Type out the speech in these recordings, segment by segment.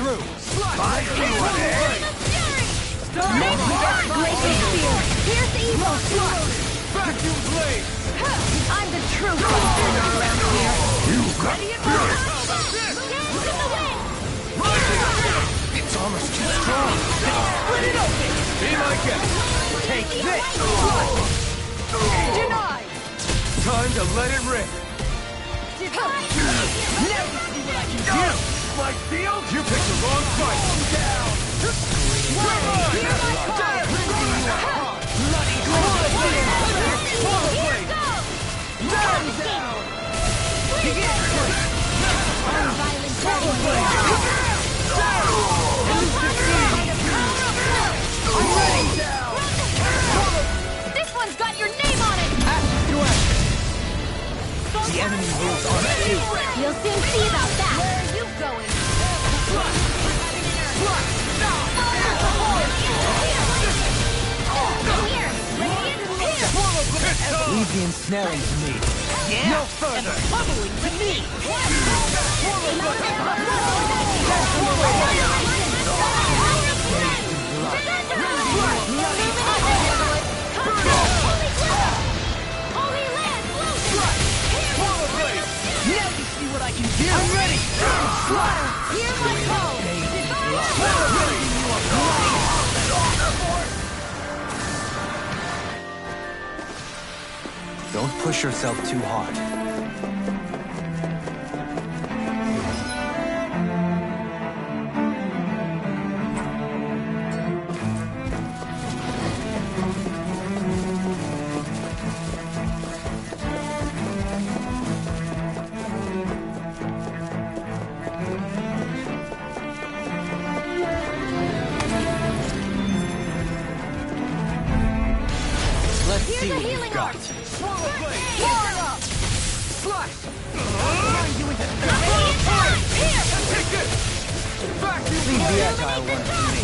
through. Fight you with it. Glacial Spear! Pierce evil! Vacuum blade. I'm the true fighter around here. You got Ready and spirit. ready. Dance in the wind! It's almost too strong. Split it open! Be my guest. Take this! Denied! Time to let it rip. Denied! Now you see what I can do! My field? You picked the wrong fight. Down. Hear my call! Bloody blade. Here goes! Down, down. Begin! Unviolent Down. I'm ready! This one's got your name on it! Action to action. The enemy moves on you. You'll soon see about that! Where are you going? Leave the ensnaring to me. Yeah. No further. And pummeling to me. Now you see what I can do. I'm ready. Hear my call! Don't push yourself too hard. Let's see what you've got. Leave the agile one to me.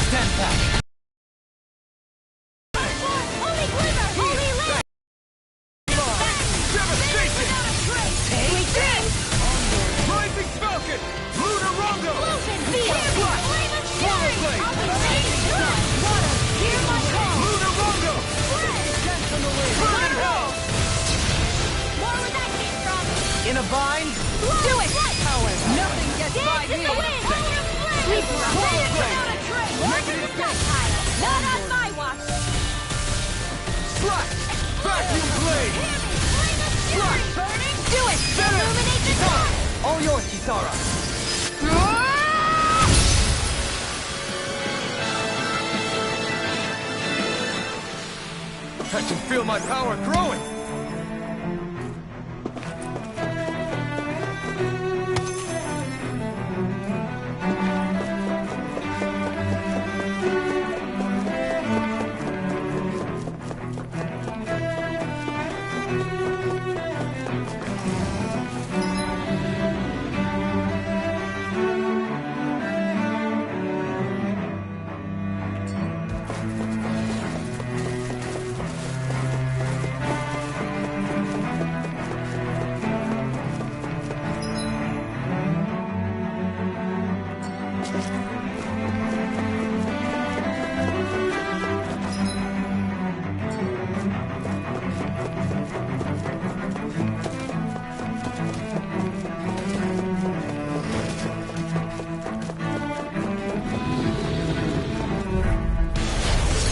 Stand back. In a bind? Do it! Nothing gets by me! Not on my watch! Slash! Vacuum blade! Do it! Illuminate the dark! All yours, Kisara. I can feel my power growing!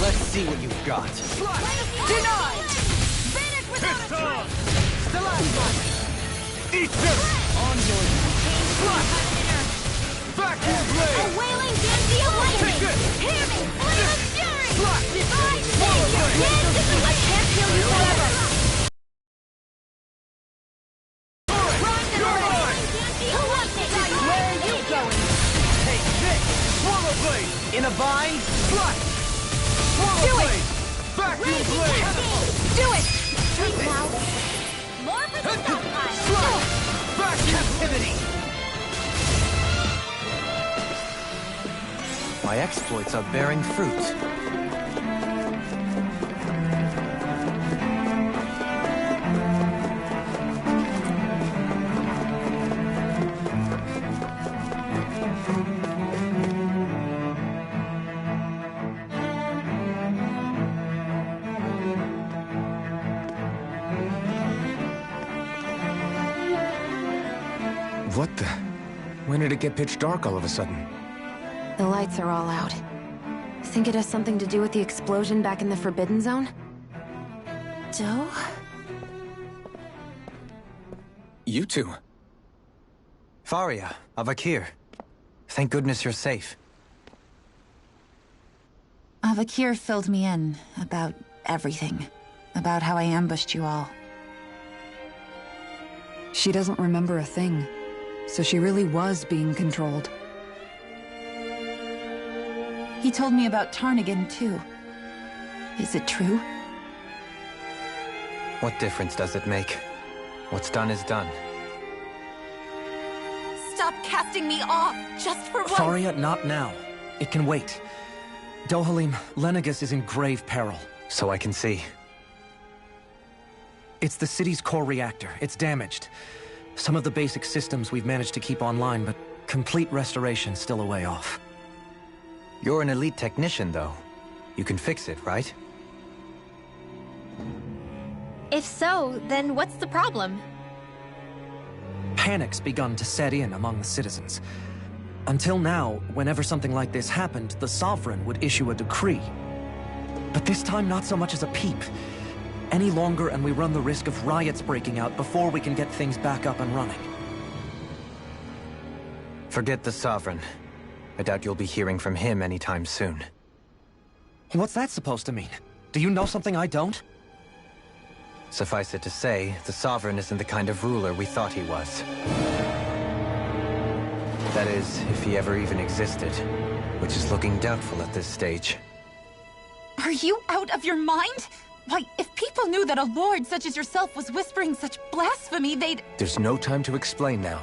Let's see what you've got. Denied! Finish without a trace! the last one! Eat this! On your Vacuum blade! A wailing Dandy Take this! Hear me! Flame of fury! Slap! Divine Swallow savior! blade! I can't heal you forever! Alright, you're mine! Who wants it? Where are you going? Take this! Swallow blade! In a bind? Slap! Swallow Do it! blade! Vacuum blade! Do it! Drink now. More for the stockpile. Slap! Vacuum! Captivity! My exploits are bearing fruit. What the? When did it get pitch dark all of a sudden? The lights are all out. Think it has something to do with the explosion back in the Forbidden Zone? Joe? You two. Faria, Avakir. Thank goodness you're safe. Avakir filled me in about everything. About how I ambushed you all. She doesn't remember a thing, so she really was being controlled. He told me about Tarnigan, too. Is it true? What difference does it make? What's done is done. Stop casting me off, just for once! Faria, not now. It can wait. Dohalim, Lenegus is in grave peril. So I can see. It's the city's core reactor. It's damaged. Some of the basic systems we've managed to keep online, but complete restoration's still a way off. You're an elite technician, though. You can fix it, right? If so, then what's the problem? Panic's begun to set in among the citizens. Until now, whenever something like this happened, the Sovereign would issue a decree. But this time, not so much as a peep. Any longer, and we run the risk of riots breaking out before we can get things back up and running. Forget the Sovereign. I doubt you'll be hearing from him anytime soon. What's that supposed to mean? Do you know something I don't? Suffice it to say, the Sovereign isn't the kind of ruler we thought he was. That is, if he ever even existed, which is looking doubtful at this stage. Are you out of your mind? Why, if people knew that a lord such as yourself was whispering such blasphemy, they'd... There's no time to explain now.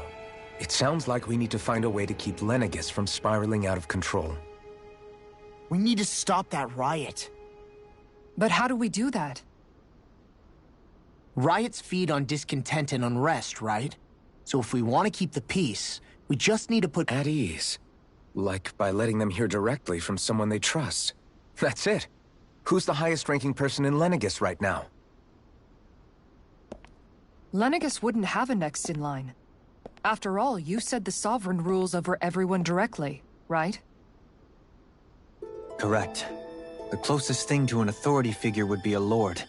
It sounds like we need to find a way to keep Lenegus from spiraling out of control. We need to stop that riot. But how do we do that? Riots feed on discontent and unrest, right? So if we want to keep the peace, we just need to put... At ease. Like by letting them hear directly from someone they trust. That's it. Who's the highest-ranking person in Lenegus right now? Lenegus wouldn't have a next in line. After all, you said the Sovereign rules over everyone directly, right? Correct. The closest thing to an authority figure would be a lord.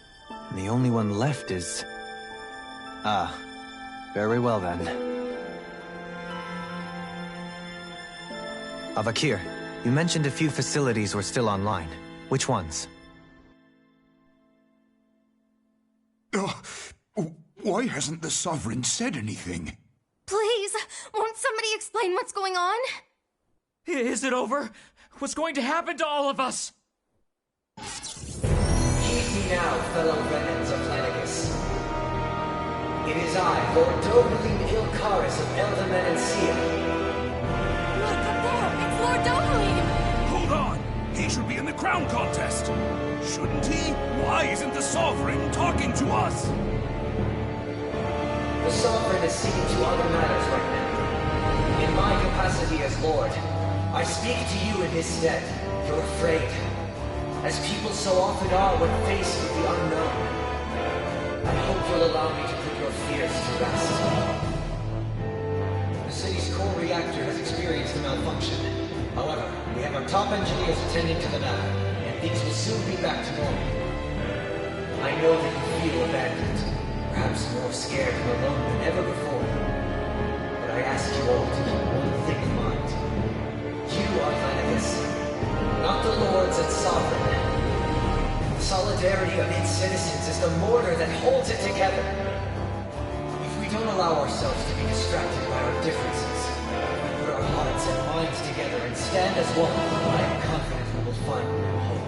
And the only one left is... Ah. Very well then. Avakir, you mentioned a few facilities were still online. Which ones? Why hasn't the Sovereign said anything? Please, won't somebody explain what's going on? Is it over? What's going to happen to all of us? Heed me now, fellow remnants of Lenegus. It is I, Lord Dohalim Ilkaris of Eldaman and Sia. Look up there! It's Lord Dohalim! Hold on! He should be in the crown contest! Shouldn't he? Why isn't the Sovereign talking to us? The Sovereign is seeking to other matters right now. In my capacity as Lord, I speak to you in his stead. You're afraid. As people so often are when faced with the unknown. I hope you'll allow me to put your fears to rest. The city's core reactor has experienced a malfunction. However, we have our top engineers attending to the matter, and things will soon be back to normal. I know that you feel abandoned. perhaps more scared and alone than ever before. But I ask you all to keep one thing in mind. You are Lenegus, not the lords and sovereign. The solidarity of its citizens is the mortar that holds it together. If we don't allow ourselves to be distracted by our differences, put our hearts and minds together and stand as one, I am confident we will find new hope.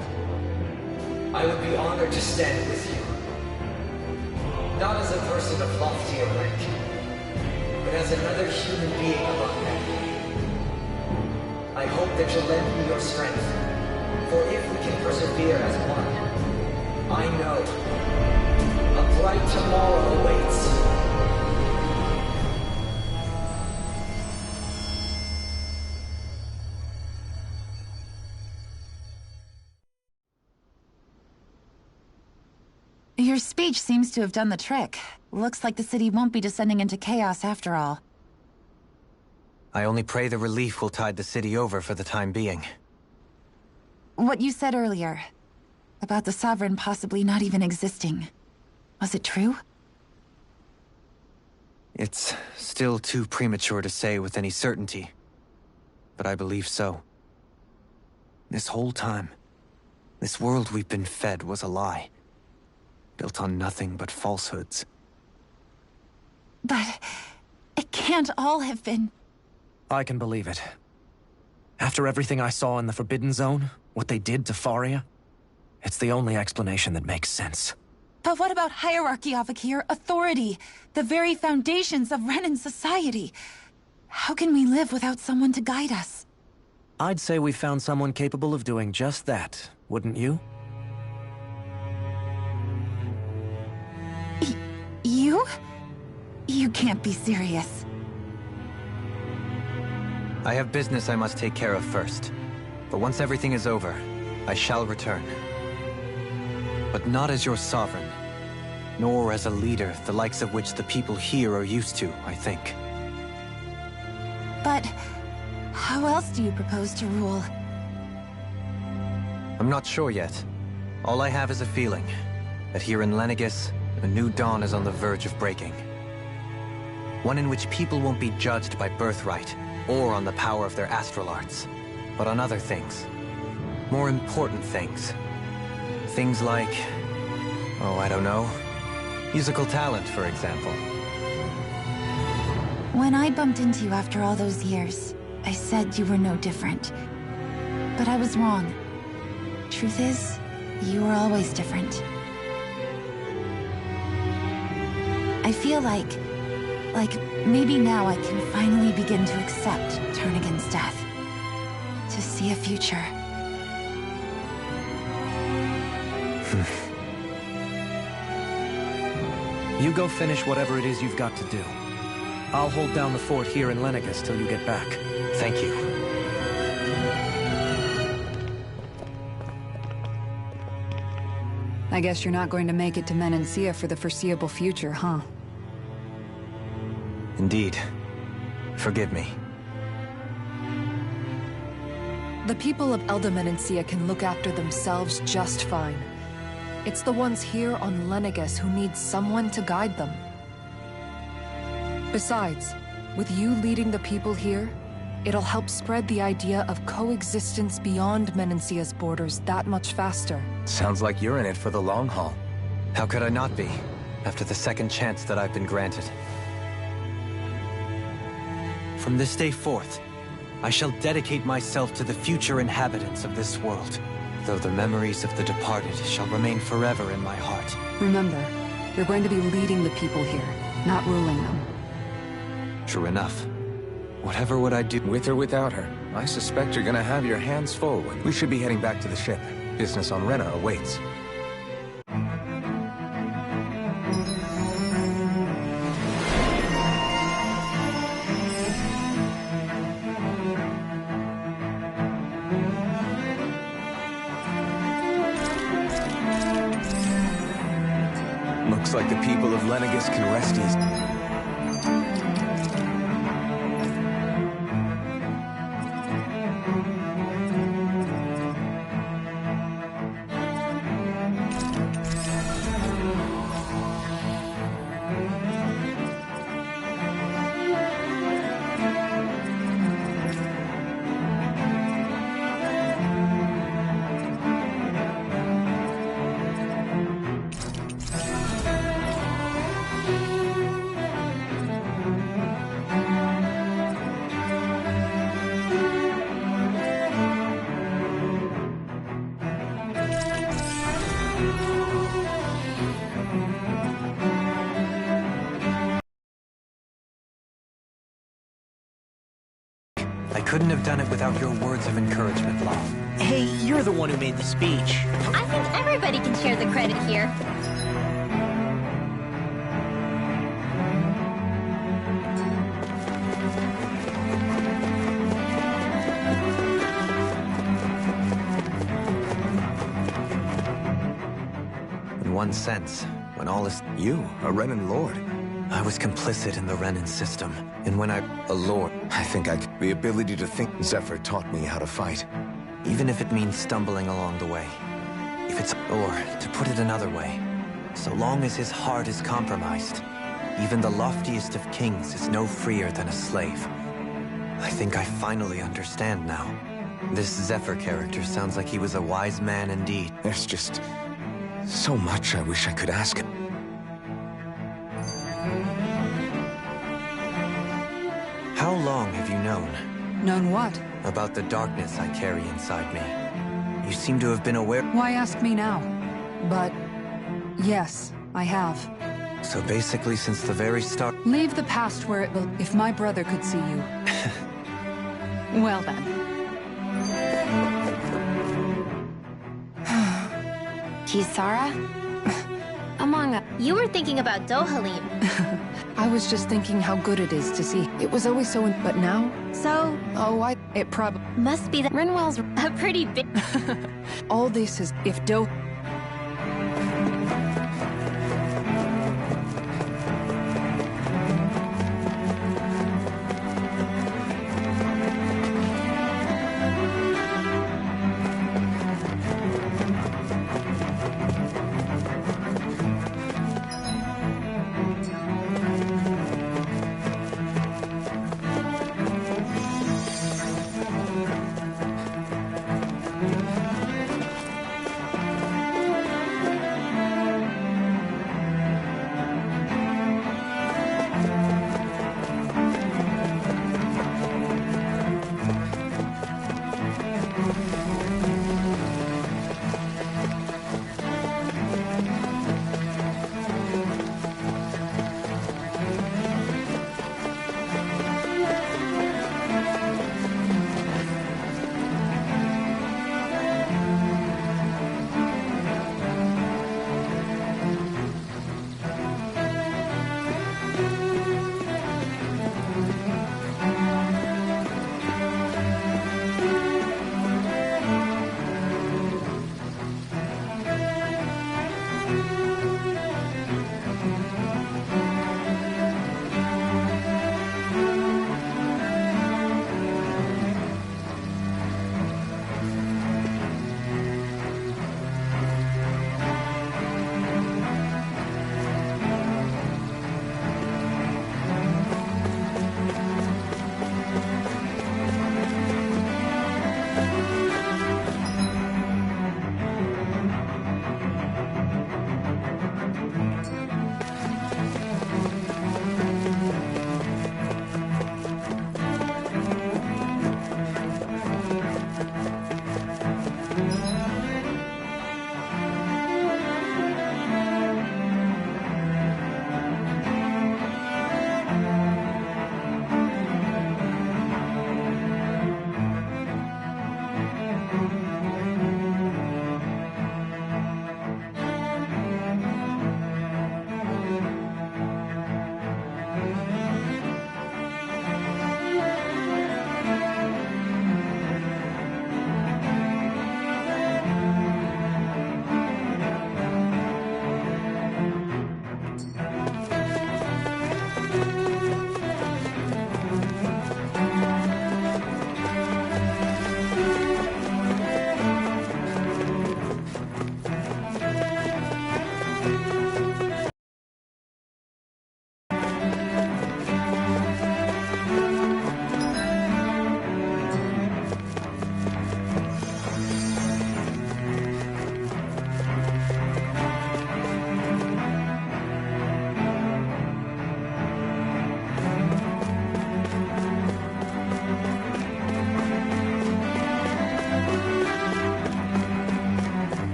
I would be honored to stand with you. Not as a person of loftier rank, but as another human being among them. I hope that you'll lend me your strength, for if we can persevere as one, I know a bright tomorrow awaits. Your speech seems to have done the trick. Looks like the city won't be descending into chaos after all. I only pray the relief will tide the city over for the time being. What you said earlier, about the Sovereign possibly not even existing, was it true? It's still too premature to say with any certainty, but I believe so. This whole time, this world we've been fed was a lie, built on nothing but falsehoods. But it can't all have been... I can believe it. After everything I saw in the Forbidden Zone, what they did to Faria, it's the only explanation that makes sense. But what about hierarchy, Avakir? Authority? The very foundations of Renan society? How can we live without someone to guide us? I'd say we found someone capable of doing just that, wouldn't you? You? You can't be serious. I have business I must take care of first. But once everything is over, I shall return. But not as your sovereign, nor as a leader the likes of which the people here are used to, I think. But how else do you propose to rule? I'm not sure yet. All I have is a feeling that here in Lenegus, a new dawn is on the verge of breaking. One in which people won't be judged by birthright, or on the power of their astral arts, but on other things. More important things. Things like... oh, I don't know. Musical talent, for example. When I bumped into you after all those years, I said you were no different. But I was wrong. Truth is, you were always different. I feel like maybe now I can finally begin to accept turn against death. To see a future. You go finish whatever it is you've got to do. I'll hold down the fort here in Lenegus till you get back. Thank you. I guess you're not going to make it to Menancia for the foreseeable future, huh? Indeed. Forgive me. The people of Elda Menancia can look after themselves just fine. It's the ones here on Lenegus who need someone to guide them. Besides, with you leading the people here, it'll help spread the idea of coexistence beyond Menancia's borders that much faster. Sounds like you're in it for the long haul. How could I not be, after the second chance that I've been granted? From this day forth, I shall dedicate myself to the future inhabitants of this world, though the memories of the departed shall remain forever in my heart. Remember, you're going to be leading the people here, not ruling them. True enough. Whatever would I do? With or without her, I suspect you're gonna have your hands full. We should be heading back to the ship. Business on Rena awaits. Looks like the people of Lenegus can rest easy. couldn't have done it without your words of encouragement, Law. Hey, you're the one who made the speech. I think everybody can share the credit here. In one sense, when all is... You, a Renan Lord. I was complicit in the Renan system, and when a lord... I think the ability to think. Zephyr taught me how to fight. Even if it means stumbling along the way. Or, to put it another way, so long as his heart is compromised, even the loftiest of kings is no freer than a slave. I think I finally understand now. This Zephyr character sounds like he was a wise man indeed. There's just so much I wish I could ask him. How long have you known? Known what? About the darkness I carry inside me. You seem to have been aware... Why ask me now? But... yes, I have. So basically since the very start... Leave the past where it will... If my brother could see you... Well then. Kisara? Among us. You were thinking about Dohalim. I was just thinking how good it is to see. It was always so... But now? So... Oh, it probably... Must be that Rinwell's a pretty big... All this is... If Do...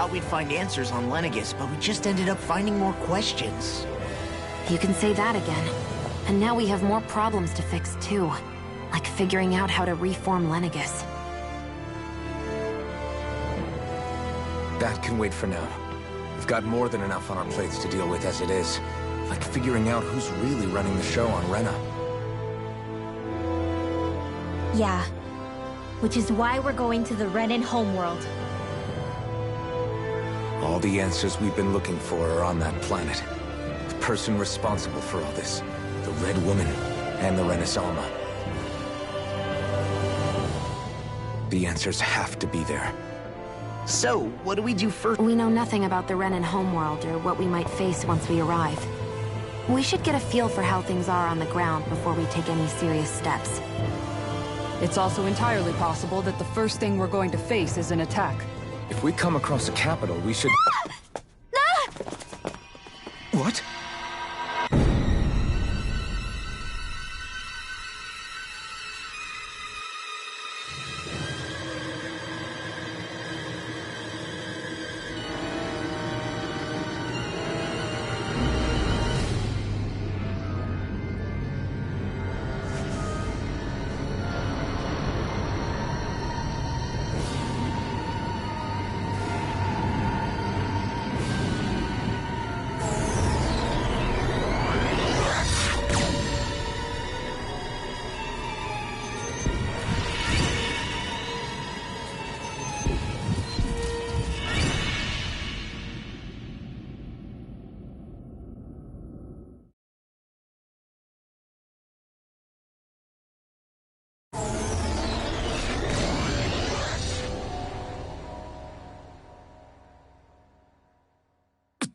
thought we'd find answers on Lenegis, but we just ended up finding more questions. You can say that again. And now we have more problems to fix, too. Like figuring out how to reform Lenegis. That can wait for now. We've got more than enough on our plates to deal with as it is. Like figuring out who's really running the show on Rena. Yeah. Which is why we're going to the Renan homeworld. All the answers we've been looking for are on that planet. The person responsible for all this. The Red Woman and the Renaissance. The answers have to be there. So, what do we do first? We know nothing about the Renan homeworld or what we might face once we arrive. We should get a feel for how things are on the ground before we take any serious steps. It's also entirely possible that the first thing we're going to face is an attack. If we come across a capital, we should... What?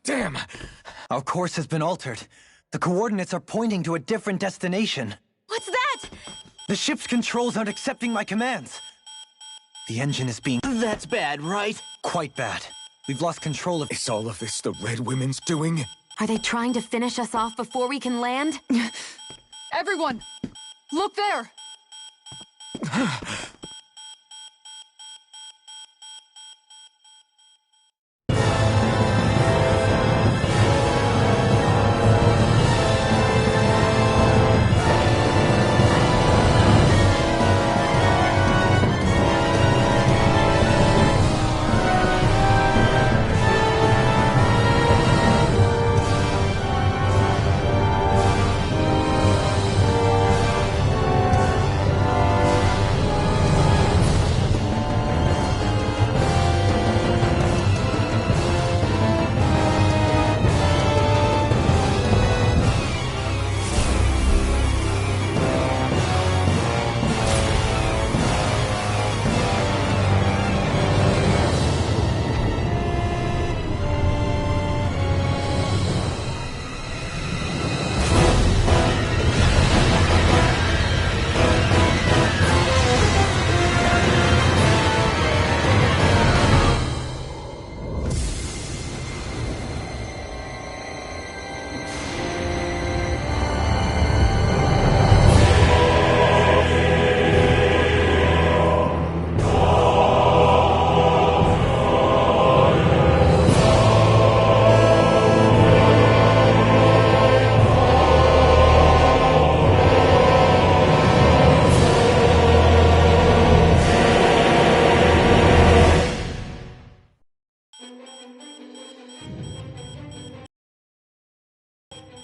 Damn! Our course has been altered. The coordinates are pointing to a different destination. What's that? The ship's controls aren't accepting my commands. The engine is being... That's bad, right? Quite bad. We've lost control of... Is all of this the Red Women's doing? Are they trying to finish us off before we can land? Everyone! Look there!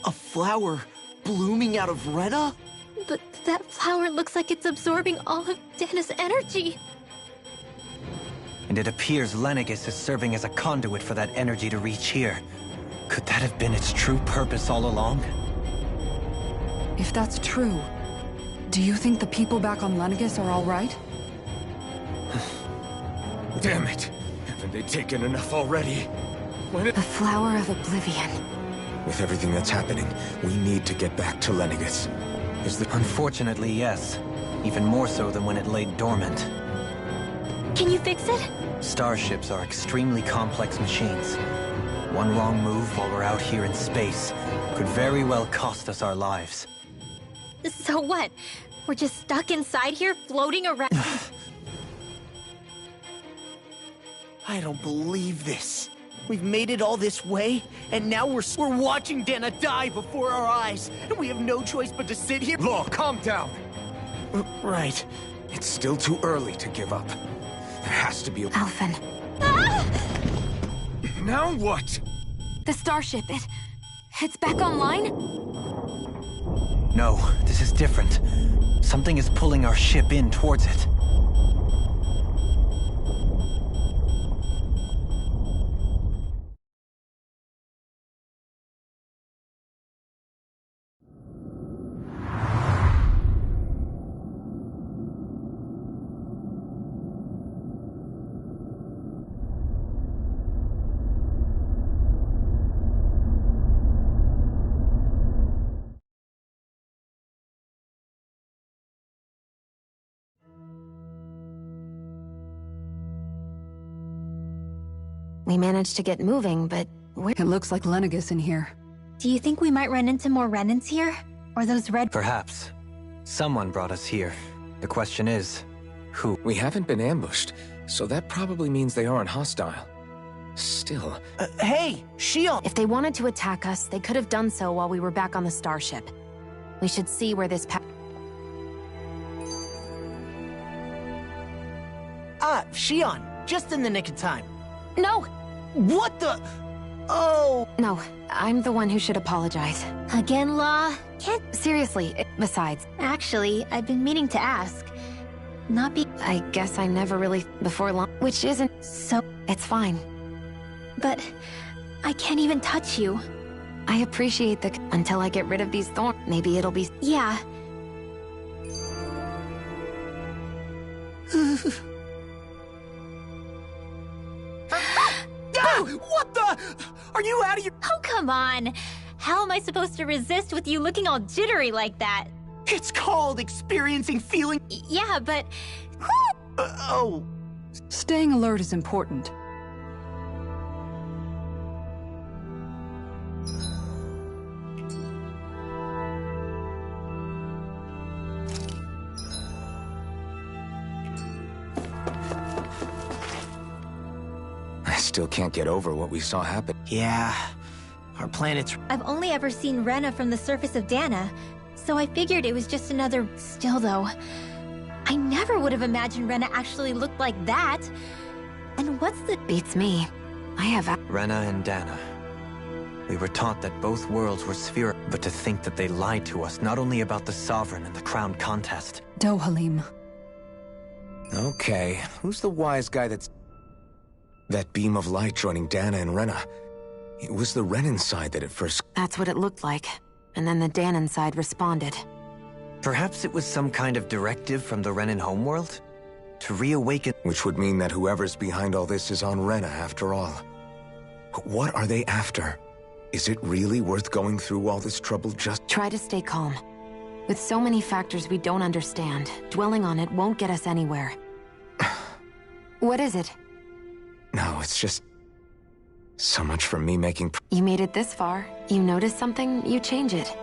A flower blooming out of Rena? But that flower looks like it's absorbing all of Dana's energy. And it appears Lenegis is serving as a conduit for that energy to reach here. Could that have been its true purpose all along? If that's true, do you think the people back on Lenegis are all right? Damn it! Haven't they taken enough already? The Flower of Oblivion. With everything that's happening, we need to get back to Lenegis. Unfortunately, yes. Even more so than when it lay dormant. Can you fix it? Starships are extremely complex machines. One wrong move while we're out here in space could very well cost us our lives. So what? We're just stuck inside here, floating around? I don't believe this. We've made it all this way, and now we're watching Dana die before our eyes, and we have no choice but to sit here. Law, calm down. Right. It's still too early to give up. There has to be a... Alphen. Now what? The starship, it's back online? No, this is different. Something is pulling our ship in towards it. We managed to get moving, but where? It looks like Lenegis in here. Do you think we might run into more Renans here? Or those red... Perhaps. Someone brought us here. The question is, who? We haven't been ambushed, so that probably means they aren't hostile. Still... Hey, Shion! If they wanted to attack us, they could have done so while we were back on the starship. We should see where this Shion, just in the nick of time. No! What the... Oh... No, I'm the one who should apologize. Again, Law? Can't... Seriously, besides... Actually, I've been meaning to ask. Not be... I guess I never really... before long... Which isn't... So... It's fine. But... I can't even touch you. I appreciate the... Until I get rid of these thorns, maybe it'll be... Yeah. What the... Are you out of your... Oh, come on. How am I supposed to resist with you looking all jittery like that? It's called experiencing feeling... Yeah, but... oh... Staying alert is important. I still can't get over what we saw happen. Yeah... Our planet's... I've only ever seen Rena from the surface of Dana, so I figured it was just another... Still, though, I never would have imagined Rena actually looked like that. And what's the... Beats me. I have... Rena and Dana. We were taught that both worlds were spherical, but to think that they lied to us not only about the Sovereign and the Crown contest. Dohalim. Okay, who's the wise guy that's... That beam of light joining Dana and Rena? It was the Renan side that at first... That's what it looked like. And then the Danon side responded. Perhaps it was some kind of directive from the Renan homeworld? To reawaken... Which would mean that whoever's behind all this is on Rena after all. But what are they after? Is it really worth going through all this trouble just... Try to stay calm. With so many factors we don't understand, dwelling on it won't get us anywhere. What is it? No, it's just... So much for me making... You made it this far. You notice something, you change it.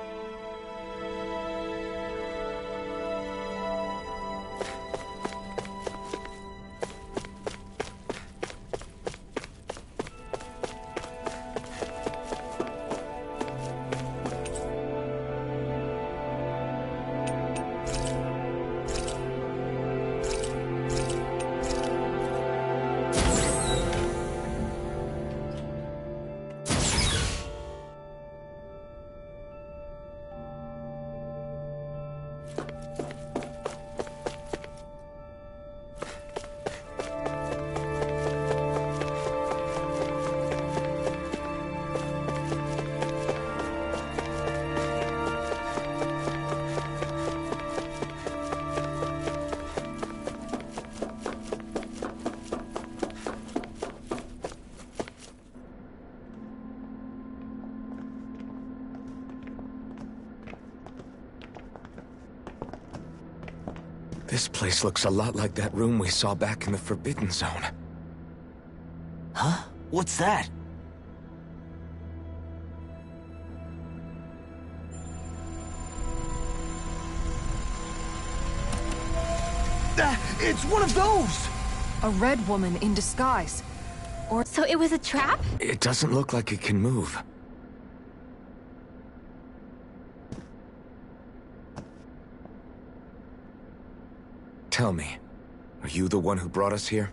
This place looks a lot like that room we saw back in the Forbidden Zone. Huh? What's that? It's one of those! A red woman in disguise. Or so it was a trap? It doesn't look like it can move. Tell me, are you the one who brought us here?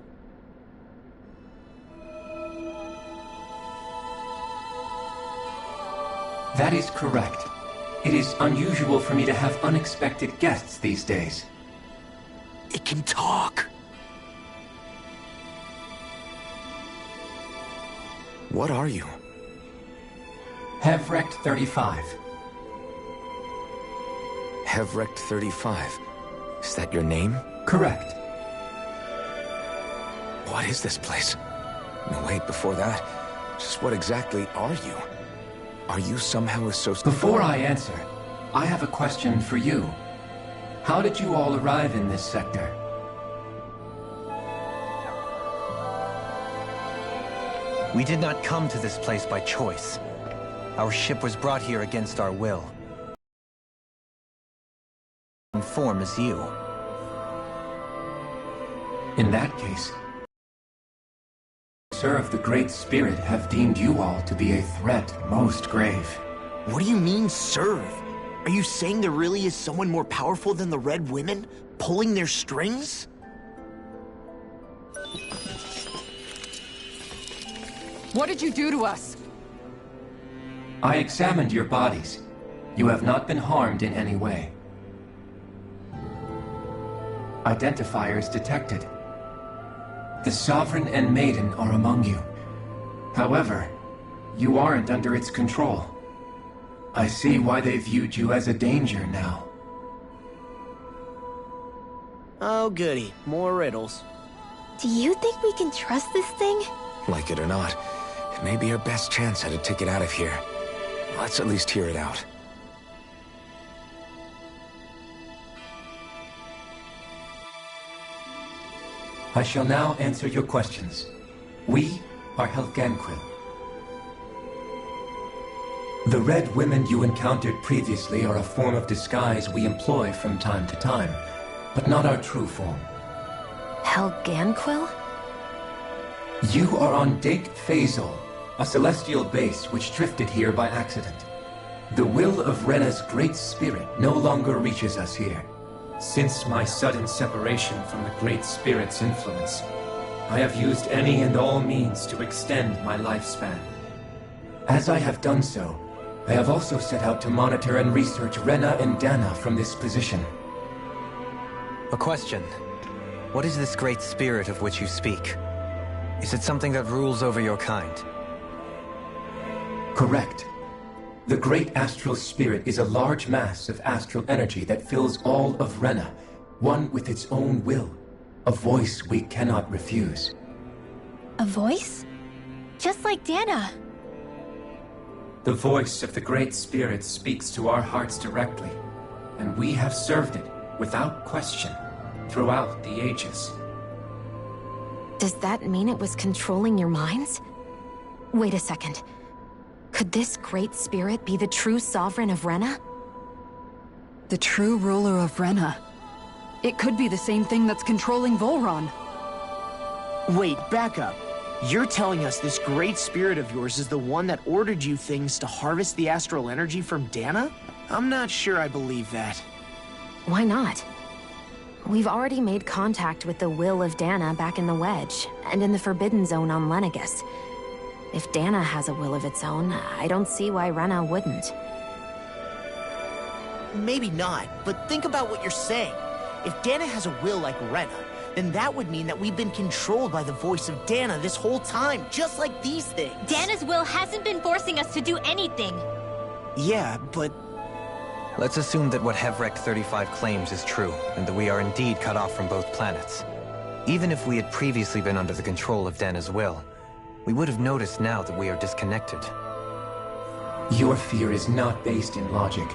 That is correct. It is unusual for me to have unexpected guests these days. It can talk. What are you? Hevrect 35. Hevrect 35. Is that your name? Correct. What is this place? No, wait, before that, just what exactly are you? Are you somehow associated? Before I answer, I have a question for you. How did you all arrive in this sector? We did not come to this place by choice. Our ship was brought here against our will. In form as you. In that case, Sir of the Great Spirit have deemed you all to be a threat most grave. What do you mean, serve? Are you saying there really is someone more powerful than the Red Women, pulling their strings? What did you do to us? I examined your bodies. You have not been harmed in any way. Identifiers detected. The Sovereign and Maiden are among you. However, you aren't under its control. I see why they viewed you as a danger now. Oh goody, more riddles. Do you think we can trust this thing? Like it or not, it may be our best chance at a ticket out of here. Let's at least hear it out. I shall now answer your questions. We are Helganquil. The Red Women you encountered previously are a form of disguise we employ from time to time, but not our true form. Helganquil? You are on Dake Phasal, a celestial base which drifted here by accident. The will of Rena's great spirit no longer reaches us here. Since my sudden separation from the Great Spirit's influence, I have used any and all means to extend my lifespan. As I have done so, I have also set out to monitor and research Rena and Dana from this position. A question. What is this great spirit of which you speak? Is it something that rules over your kind? Correct. The Great Astral Spirit is a large mass of astral energy that fills all of Rena, one with its own will, a voice we cannot refuse. A voice? Just like Dana. The voice of the Great Spirit speaks to our hearts directly, and we have served it, without question, throughout the ages. Does that mean it was controlling your minds? Wait a second. Could this Great Spirit be the true Sovereign of Rena? The true ruler of Rena. It could be the same thing that's controlling Volron. Wait, back up. You're telling us this great spirit of yours is the one that ordered you things to harvest the astral energy from Dana? I'm not sure I believe that. Why not? We've already made contact with the will of Dana back in the Wedge, and in the Forbidden Zone on Lenegus. If Dana has a will of its own, I don't see why Rena wouldn't. Maybe not, but think about what you're saying. If Dana has a will like Rena, then that would mean that we've been controlled by the voice of Dana this whole time, just like these things. Dana's will hasn't been forcing us to do anything. Yeah, but... Let's assume that what Hevrect 35 claims is true, and that we are indeed cut off from both planets. Even if we had previously been under the control of Dana's will, we would have noticed now that we are disconnected. Your fear is not based in logic.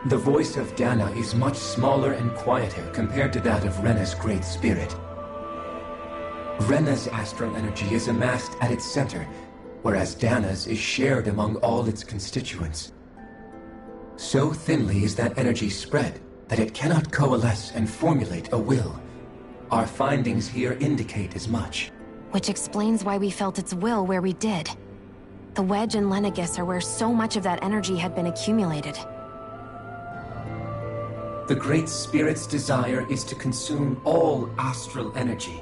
The voice of Dana is much smaller and quieter compared to that of Rena's Great Spirit. Rena's astral energy is amassed at its center, whereas Dana's is shared among all its constituents. So thinly is that energy spread that it cannot coalesce and formulate a will. Our findings here indicate as much. Which explains why we felt its will where we did. The Wedge and Lenegis are where so much of that energy had been accumulated. The Great Spirit's desire is to consume all astral energy.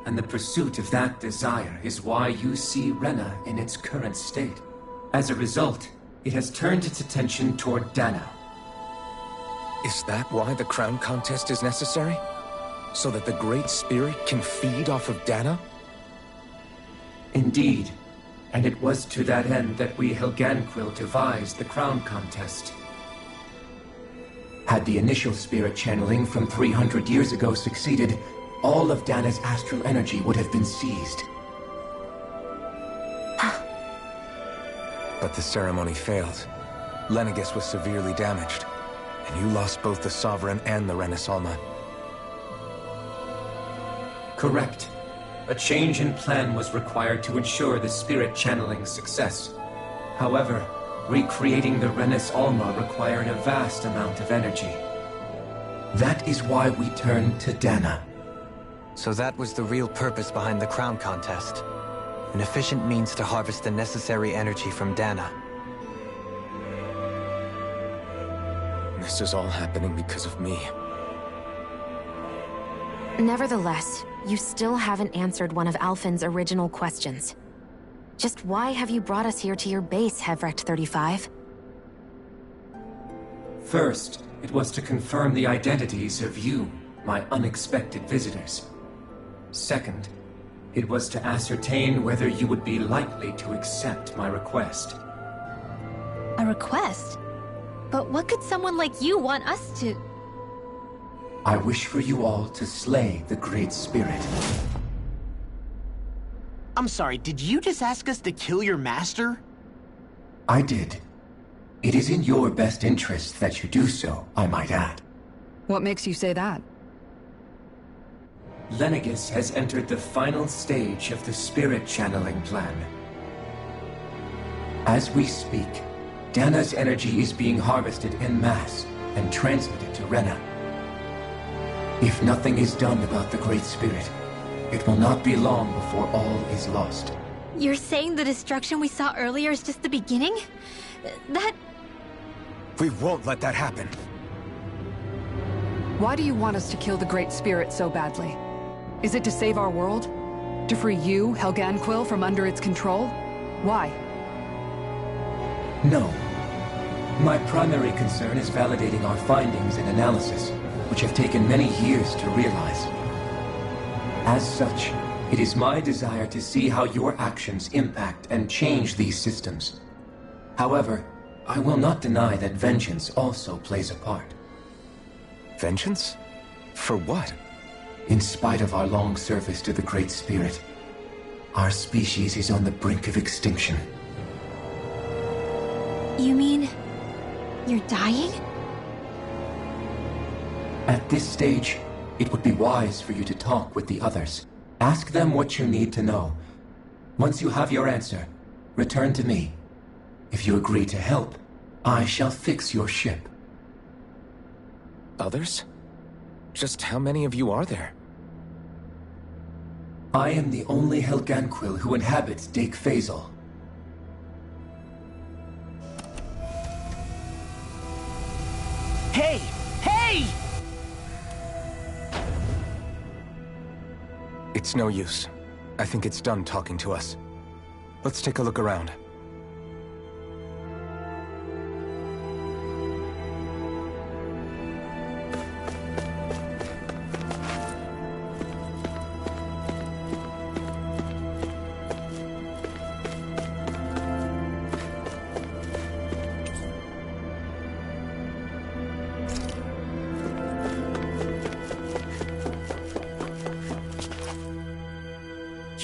And the pursuit of that desire is why you see Rena in its current state. As a result, it has turned its attention toward Dana. Is that why the crown contest is necessary? So that the Great Spirit can feed off of Dana? Indeed. And it was to that end that we Helganquil devised the crown contest. Had the initial spirit channeling from 300 years ago succeeded, all of Dana's astral energy would have been seized. But the ceremony failed. Lenegis was severely damaged, and you lost both the Sovereign and the Rena Alma. Correct. A change in plan was required to ensure the spirit channeling's success. However, recreating the Rena Alma required a vast amount of energy. That is why we turned to Dana. So that was the real purpose behind the crown contest. An efficient means to harvest the necessary energy from Dana. This is all happening because of me. Nevertheless, you still haven't answered one of Alphen's original questions. Just why have you brought us here to your base, Hevrecht 35? First, it was to confirm the identities of you, my unexpected visitors. Second, it was to ascertain whether you would be likely to accept my request. A request? But what could someone like you want us to... I wish for you all to slay the Great Spirit. I'm sorry, did you just ask us to kill your master? I did. It is in your best interest that you do so, I might add. What makes you say that? Lenegis has entered the final stage of the spirit channeling plan. As we speak, Dana's energy is being harvested en masse and transmitted to Rena. If nothing is done about the Great Spirit, it will not be long before all is lost. You're saying the destruction we saw earlier is just the beginning? That... We won't let that happen. Why do you want us to kill the Great Spirit so badly? Is it to save our world? To free you, Helganquil, from under its control? Why? No. My primary concern is validating our findings and analysis, which have taken many years to realize. As such, it is my desire to see how your actions impact and change these systems. However, I will not deny that vengeance also plays a part. Vengeance? For what? In spite of our long service to the Great Spirit, our species is on the brink of extinction. You mean... you're dying? At this stage, it would be wise for you to talk with the others. Ask them what you need to know. Once you have your answer, return to me. If you agree to help, I shall fix your ship. Others? Just how many of you are there? I am the only Helganquil who inhabits Dake Faisal. Hey! Hey! It's no use. I think it's done talking to us. Let's take a look around.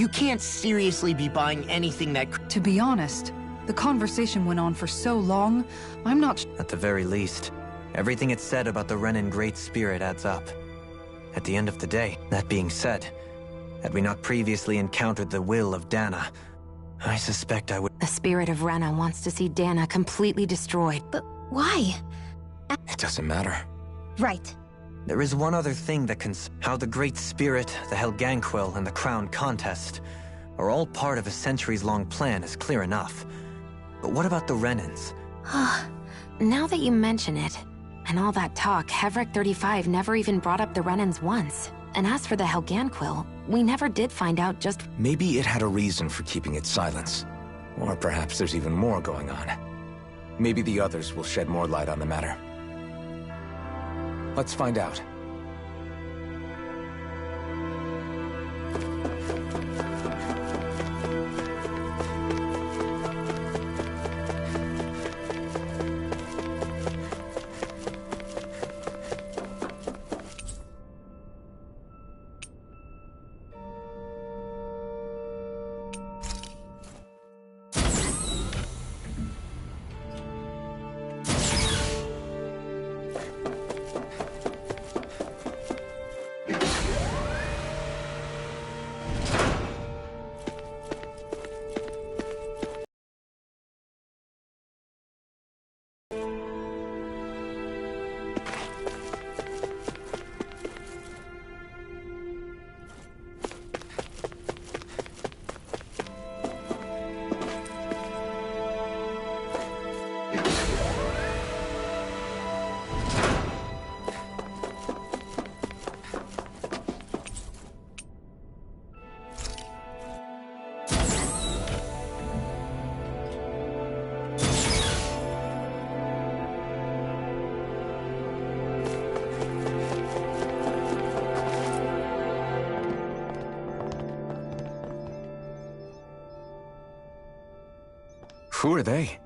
You can't seriously be buying anything that... To be honest, the conversation went on for so long, I'm not... At the very least, everything it said about the Renan Great Spirit adds up. At the end of the day, that being said, had we not previously encountered the will of Dana, I suspect I would... The spirit of Rena wants to see Dana completely destroyed. But why? It doesn't matter. Right. There is one other thing that how the Great Spirit, the Helganquil, and the Crown Contest are all part of a centuries-long plan is clear enough. But what about the Renans? Now that you mention it, and all that talk, Hevric 35 never even brought up the Renans once. And as for the Helganquil, we never did find out just... Maybe it had a reason for keeping its silence. Or perhaps there's even more going on. Maybe the others will shed more light on the matter. Let's find out. Who are they?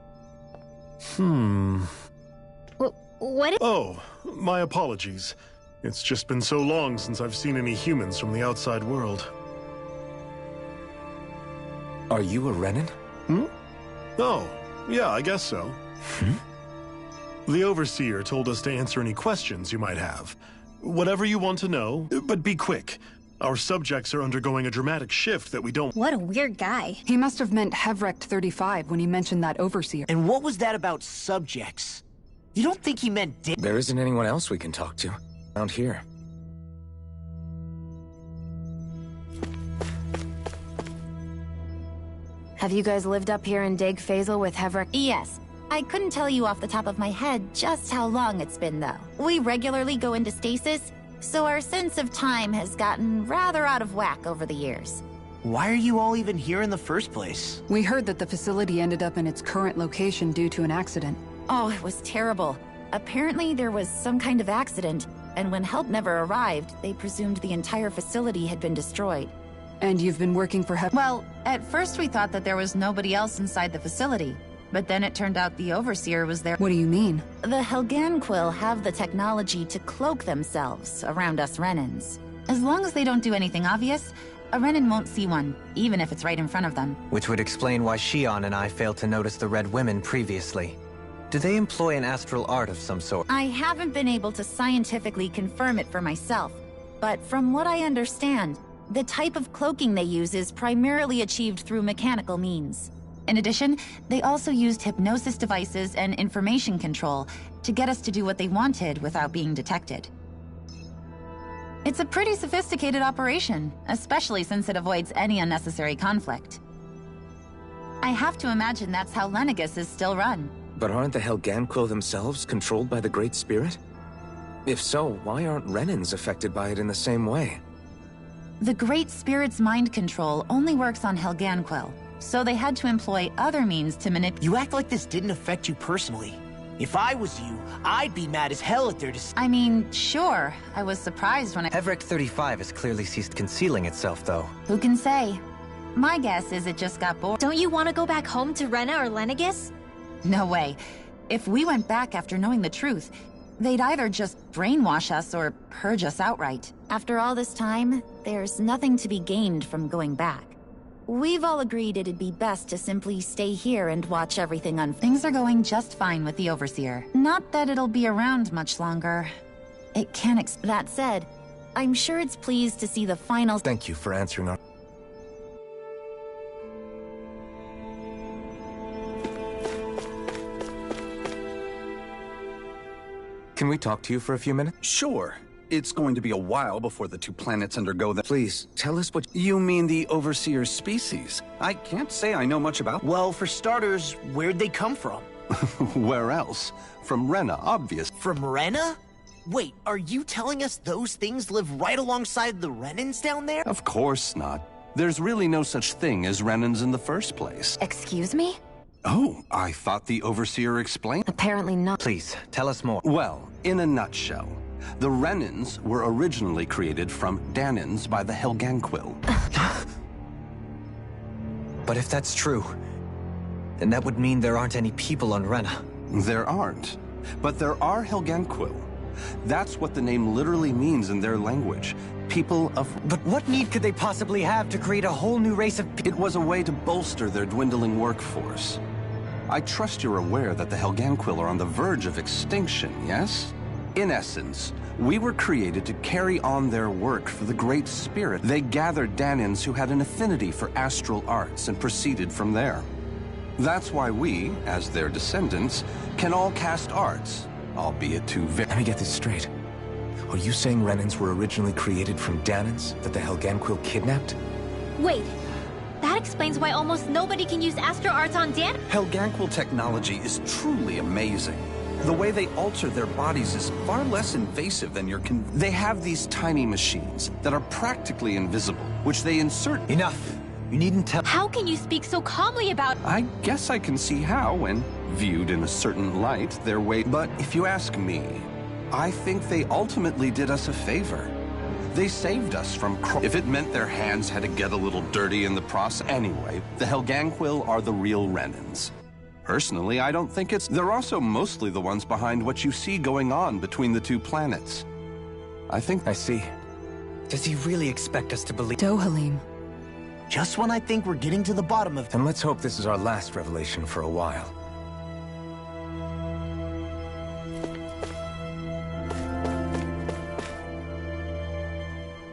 What is... Oh, my apologies. It's just been so long since I've seen any humans from the outside world. Are you a Renan? Oh, yeah, I guess so. The Overseer told us to answer any questions you might have. Whatever you want to know, but be quick. Our subjects are undergoing a dramatic shift that we don't... What a weird guy. He must have meant Hevric 35 when he mentioned that Overseer. And what was that about subjects? You don't think he meant There isn't anyone else we can talk to around here. Have you guys lived up here in Dig Faisal with Hevric? Yes. I couldn't tell you off the top of my head just how long it's been, though. We regularly go into stasis, so our sense of time has gotten rather out of whack over the years. Why are you all even here in the first place? We heard that the facility ended up in its current location due to an accident. Oh, it was terrible. Apparently there was some kind of accident, and when help never arrived, they presumed the entire facility had been destroyed. And you've been working for Hevric? Well, at first we thought that there was nobody else inside the facility, but then it turned out the Overseer was there. What do you mean? The Helganquil have the technology to cloak themselves around us Renans. As long as they don't do anything obvious, a Renan won't see one, even if it's right in front of them. Which would explain why Shion and I failed to notice the Red Women previously. Do they employ an astral art of some sort? I haven't been able to scientifically confirm it for myself, but from what I understand, the type of cloaking they use is primarily achieved through mechanical means. In addition, they also used hypnosis devices and information control to get us to do what they wanted without being detected. It's a pretty sophisticated operation, especially since it avoids any unnecessary conflict. I have to imagine that's how Lenegis is still run. But aren't the Helganquil themselves controlled by the Great Spirit? If so, why aren't Renans affected by it in the same way? The Great Spirit's mind control only works on Helganquil, so they had to employ other means to manipulate. You act like this didn't affect you personally. If I was you, I'd be mad as hell at their I mean, sure. I was surprised when Hevric 35 has clearly ceased concealing itself, though. Who can say? My guess is it just got bored. Don't you want to go back home to Rena or Lenegis? No way. If we went back after knowing the truth, they'd either just brainwash us or purge us outright. After all this time, there's nothing to be gained from going back. We've all agreed it'd be best to simply stay here and watch everything unfold. Things are going just fine with the Overseer. Not that it'll be around much longer. It can That said, I'm sure it's pleased to see the final... Thank you for answering our... Can we talk to you for a few minutes? Sure. it's going to be a while before the two planets undergo that. Please, tell us what... You mean the Overseer species? I can't say I know much about... Well, for starters, where'd they come from? Where else? From Rena, obvious. From Rena? Wait, are you telling us those things live right alongside the Renans down there? Of course not. There's really no such thing as Renans in the first place. Excuse me? Oh, I thought the Overseer explained. Apparently not. Please, tell us more. Well, in a nutshell, the Renans were originally created from Danans by the Helganquil. But if that's true, then that would mean there aren't any people on Rena. There aren't. But there are Helganquil. That's what the name literally means in their language. People of... But what need could they possibly have to create a whole new race of... It was a way to bolster their dwindling workforce. I trust you're aware that the Helganquil are on the verge of extinction, yes? In essence, we were created to carry on their work for the Great Spirit. They gathered Danans who had an affinity for astral arts and proceeded from there. That's why we, as their descendants, can all cast arts, albeit to... Let me get this straight. Are you saying Renans were originally created from Danans that the Helganquil kidnapped? Wait, that explains why almost nobody can use astro arts on Dan. Helganquil technology is truly amazing. The way they alter their bodies is far less invasive than your They have these tiny machines that are practically invisible, which they insert... Enough! You needn't tell... How can you speak so calmly about... I guess I can see how, when viewed in a certain light, their way... But if you ask me, I think they ultimately did us a favor. They saved us from... If it meant their hands had to get a little dirty in the process... Anyway, the Helganquil are the real Renans. Personally, I don't think it's... They're also mostly the ones behind what you see going on between the two planets. I think... I see. Does he really expect us to believe... Dohalim. Just when I think we're getting to the bottom of... And let's hope this is our last revelation for a while.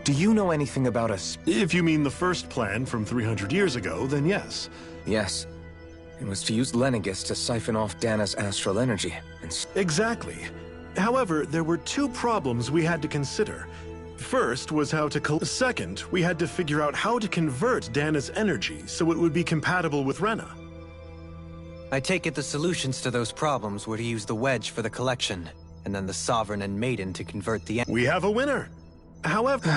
Do you know anything about us? If you mean the first plan from 300 years ago, then yes. Yes. It was to use Lenegis to siphon off Dana's astral energy. Exactly. However, there were two problems we had to consider. First was how to... Second, we had to figure out how to convert Dana's energy so it would be compatible with Rena. I take it the solutions to those problems were to use the wedge for the collection, and then the Sovereign and Maiden to convert the... We have a winner! However,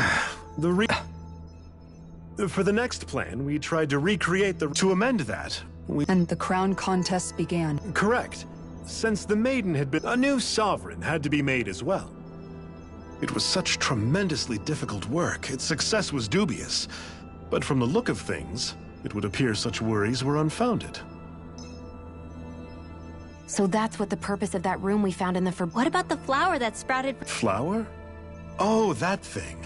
for the next plan, we tried to recreate the... To amend that, And the crown contest began. Correct. Since the Maiden had been... A new Sovereign had to be made as well. It was such tremendously difficult work. Its success was dubious. But from the look of things, it would appear such worries were unfounded. So that's what the purpose of that room we found in the What about the flower that sprouted... Flower? Oh, that thing.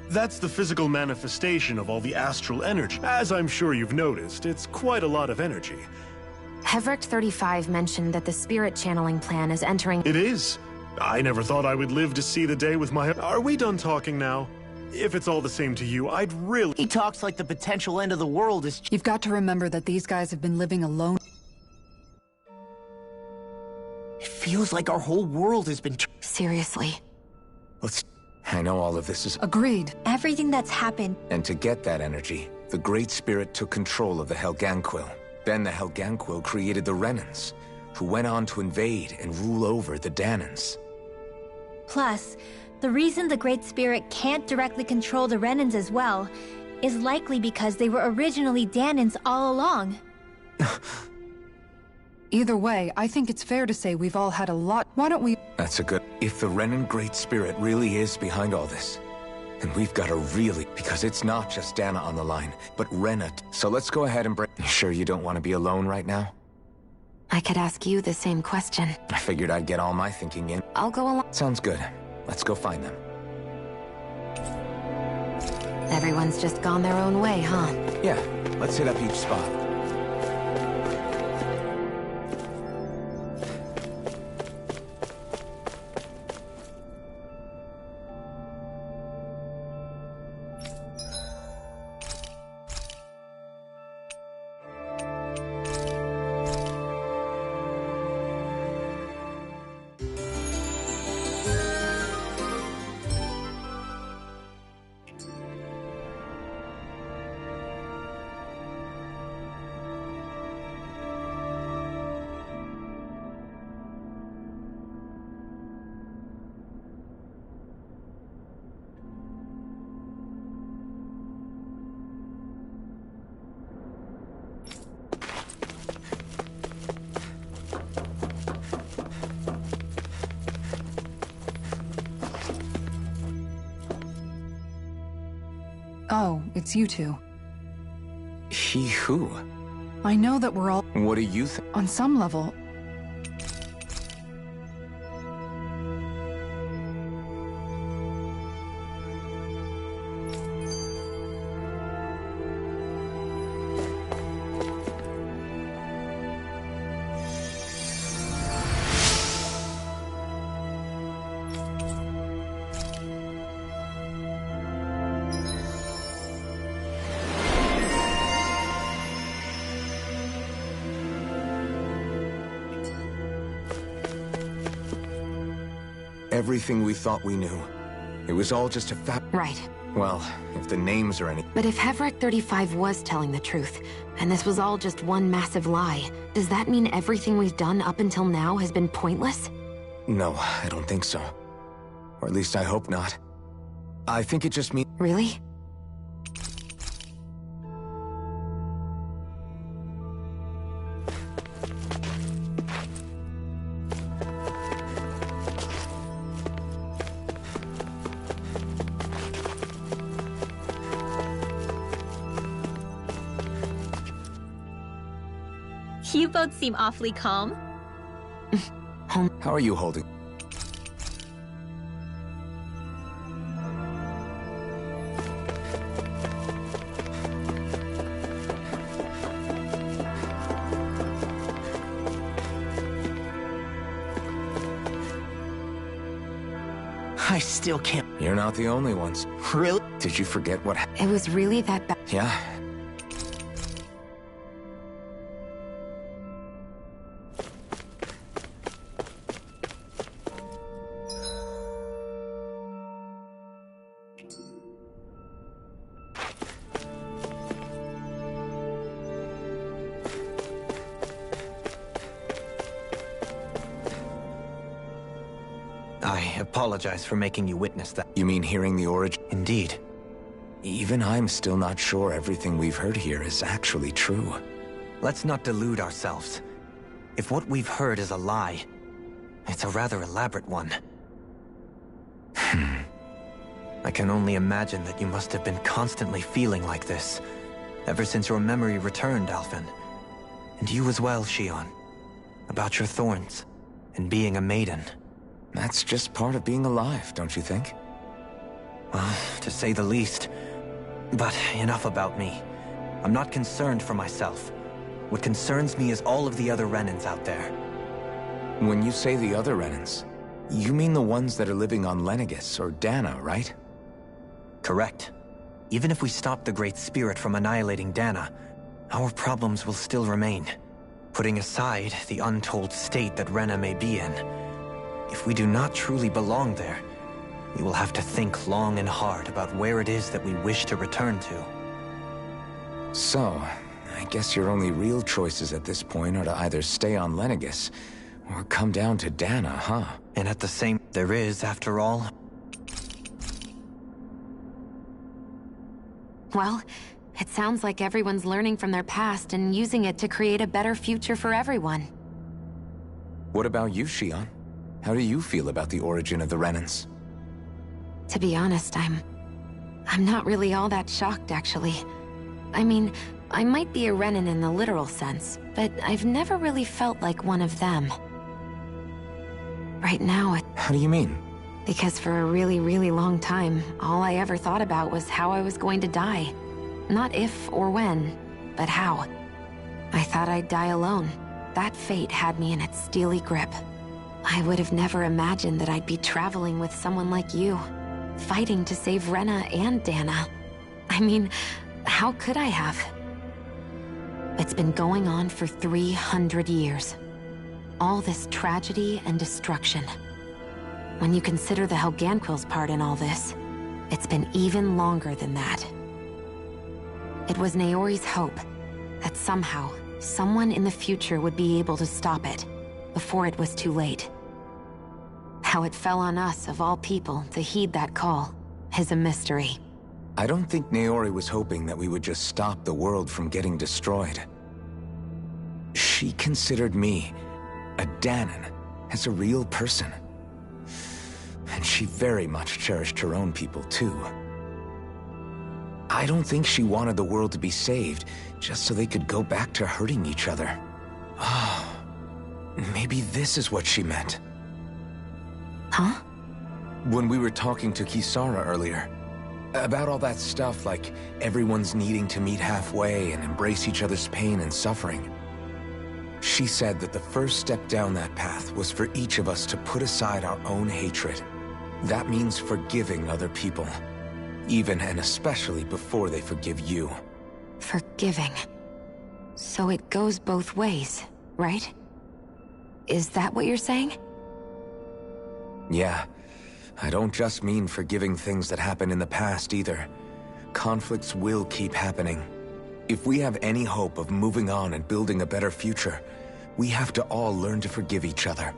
That's the physical manifestation of all the astral energy. As I'm sure you've noticed, it's quite a lot of energy. Hevric 35 mentioned that the spirit channeling plan is entering... It is. I never thought I would live to see the day with my... Are we done talking now? If it's all the same to you, I'd really... He talks like the potential end of the world is... You've got to remember that these guys have been living alone. It feels like our whole world has been... Seriously. I know all of this is... Agreed. Everything that's happened... And to get that energy, the Great Spirit took control of the Helganquil. Then the Helganquil created the Renans, who went on to invade and rule over the Danans. Plus, the reason the Great Spirit can't directly control the Renans as well is likely because they were originally Danans all along. Either way, I think it's fair to say we've all had a lot. Why don't we... That's a good... If the Renan Great Spirit really is behind all this, then we've got to really... Because it's not just Dana on the line, but Rena. So let's go ahead and break... You sure you don't want to be alone right now? I could ask you the same question. I figured I'd get all my thinking in. I'll go along. Sounds good. Let's go find them. Everyone's just gone their own way, huh? Yeah, let's hit up each spot. Oh, it's you two. He who? I know that we're all... What do you think? On some level... Everything we thought we knew. It was all just a Right. Well, if the names are any... But if Hevric 35 was telling the truth, and this was all just one massive lie, does that mean everything we've done up until now has been pointless? No, I don't think so. Or at least I hope not. I think it just means... Really? You both seem awfully calm. How are you holding? I still can't... You're not the only ones. Really? Did you forget what... It was really that bad. Yeah. I apologize for making you witness that. You mean hearing the origin? Indeed. Even I'm still not sure everything we've heard here is actually true. Let's not delude ourselves. If what we've heard is a lie, it's a rather elaborate one. I can only imagine that you must have been constantly feeling like this, ever since your memory returned, Alphen. And you as well, Shion. About your thorns, and being a maiden. That's just part of being alive, don't you think? Well, to say the least. But enough about me. I'm not concerned for myself. What concerns me is all of the other Renans out there. When you say the other Renans, you mean the ones that are living on Lenegis or Dana, right? Correct. Even if we stop the Great Spirit from annihilating Dana, our problems will still remain. Putting aside the untold state that Rena may be in, if we do not truly belong there, we will have to think long and hard about where it is that we wish to return to. So, I guess your only real choices at this point are to either stay on Lenegis, or come down to Dana, huh? And at the same... There is, after all... Well, it sounds like everyone's learning from their past and using it to create a better future for everyone. What about you, Shion? How do you feel about the origin of the Renans? To be honest, I'm not really all that shocked, actually. I mean, I might be a Renan in the literal sense, but I've never really felt like one of them. Right now, How do you mean? Because for a really, really long time, all I ever thought about was how I was going to die. Not if or when, but how. I thought I'd die alone. That fate had me in its steely grip. I would have never imagined that I'd be traveling with someone like you, fighting to save Rena and Dana. I mean, how could I have? It's been going on for 300 years. All this tragedy and destruction. When you consider the Helganquil's part in all this, it's been even longer than that. It was Naori's hope that somehow, someone in the future would be able to stop it, before it was too late. How it fell on us, of all people, to heed that call is a mystery. I don't think Naori was hoping that we would just stop the world from getting destroyed. She considered me, a Danan, as a real person. And she very much cherished her own people, too. I don't think she wanted the world to be saved, just so they could go back to hurting each other. Oh, maybe this is what she meant. Huh? When we were talking to Kisara earlier, about all that stuff like everyone's needing to meet halfway and embrace each other's pain and suffering. She said that the first step down that path was for each of us to put aside our own hatred. That means forgiving other people, even and especially before they forgive you. Forgiving. So it goes both ways, right? Is that what you're saying? Yeah. I don't just mean forgiving things that happened in the past either. Conflicts will keep happening. If we have any hope of moving on and building a better future, we have to all learn to forgive each other.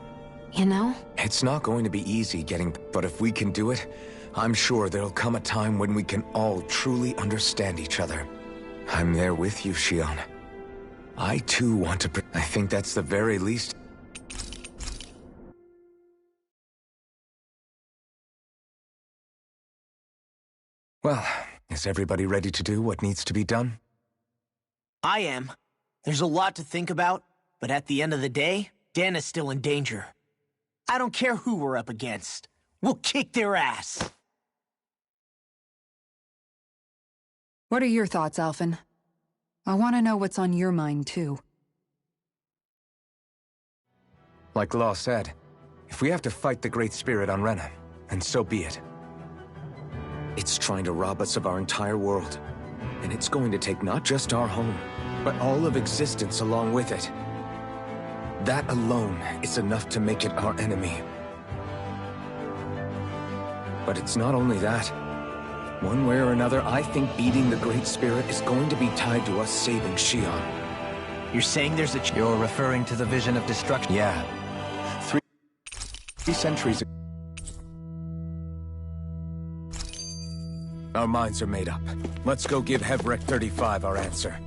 You know? It's not going to be easy but if we can do it, I'm sure there'll come a time when we can all truly understand each other. I'm there with you, Shion. I too want to I think that's the very least. Well, is everybody ready to do what needs to be done? I am. There's a lot to think about, but at the end of the day, Dana's still in danger. I don't care who we're up against. We'll kick their ass. What are your thoughts, Alphen? I want to know what's on your mind, too. Like Law said, if we have to fight the Great Spirit on Rena, then so be it. It's trying to rob us of our entire world. And it's going to take not just our home, but all of existence along with it. That alone is enough to make it our enemy. But it's not only that. One way or another, I think beating the Great Spirit is going to be tied to us saving Shion. You're saying there's a You're referring to the vision of destruction? Yeah. 3 centuries ago. Our minds are made up. Let's go give Hevrek 35 our answer.